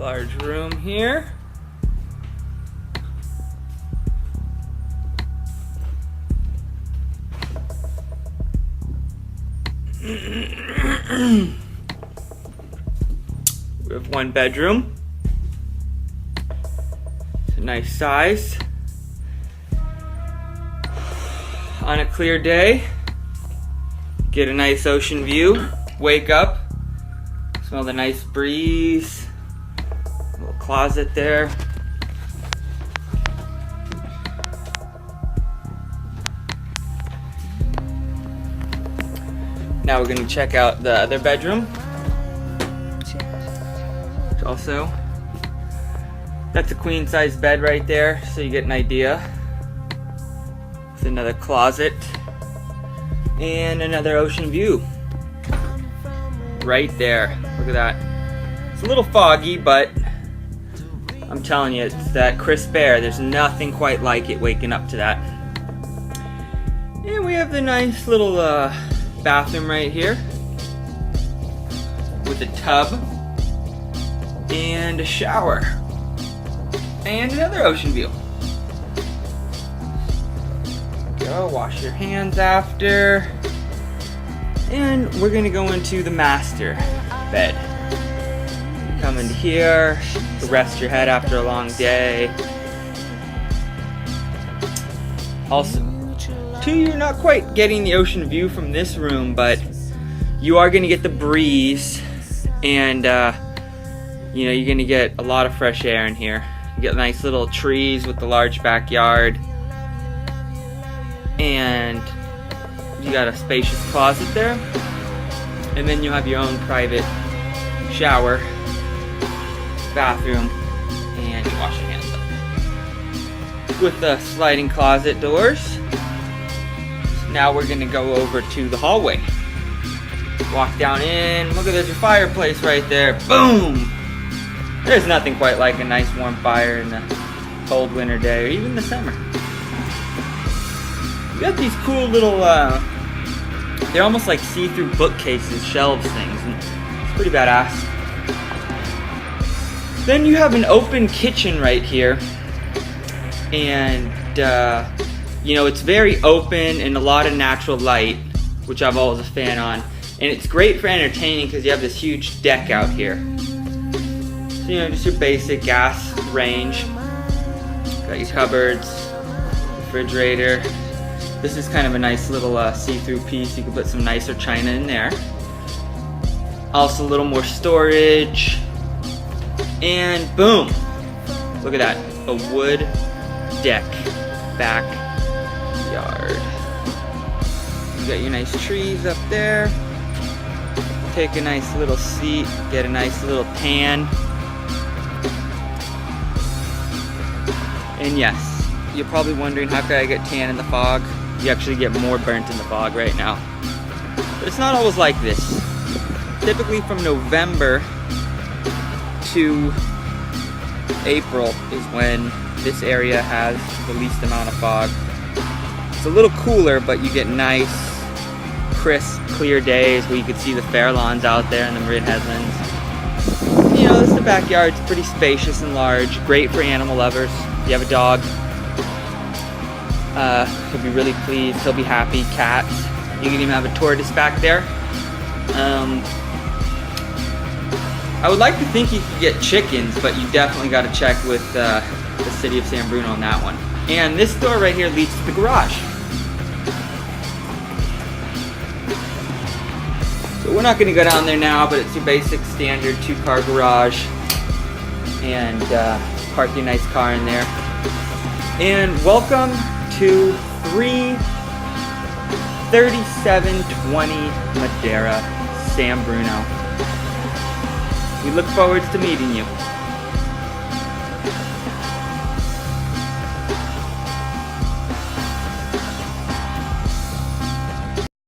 Large room here. We have one bedroom. It's a nice size. On a clear day, get a nice ocean view. Wake up, smell the nice breeze. A little closet there. Now we're going to check out the other bedroom. Which also, that's a queen size bed right there, so you get an idea. It's another closet and another ocean view right there. Look at that. It's a little foggy, but I'm telling you, it's that crisp air. There's nothing quite like it waking up to that. And we have the nice little bathroom right here with a tub and a shower and another ocean view. Go wash your hands after, and we're gonna go into the master bed. You come into here to rest your head after a long day. Also, too, you're not quite getting the ocean view from this room, but you are gonna get the breeze, and you know, you're gonna get a lot of fresh air in here. You get nice little trees with the large backyard, and you got a spacious closet there, and then you have your own private shower, bathroom, and you wash your hands up with the sliding closet doors. Now we're gonna go over to the hallway. Walk down in. Look at, there's your fireplace right there. Boom! There's nothing quite like a nice warm fire in the cold winter day, or even the summer. You got these cool little, they're almost like see-through bookcases, shelves things, and it's pretty badass. Then you have an open kitchen right here, and you know, it's very open and a lot of natural light, which I've always a fan on. And it's great for entertaining because you have this huge deck out here. So, you know, just your basic gas range. Got your cupboards, refrigerator. This is kind of a nice little see-through piece. You can put some nicer china in there. Also a little more storage. And boom! Look at that, a wood deck backyard. You got your nice trees up there. Take a nice little seat, get a nice little tan. And yes, you're probably wondering, how could I get tan in the fog? You actually get more burnt in the fog right now. But it's not always like this. Typically from November to April is when this area has the least amount of fog. It's a little cooler, but you get nice, crisp, clear days where you can see the fair lawns out there and the Marin headlands. You know, the backyard's pretty spacious and large, great for animal lovers. If you have a dog, he'll be really pleased, he'll be happy. Cats, you can even have a tortoise back there. I would like to think you could get chickens, but you definitely got to check with the city of San Bruno on that one. And this door right here leads to the garage. So we're not going to go down there now, but it's your basic standard 2-car garage. And park your nice car in there. And welcome to 33720 Madera, San Bruno. We look forward to meeting you.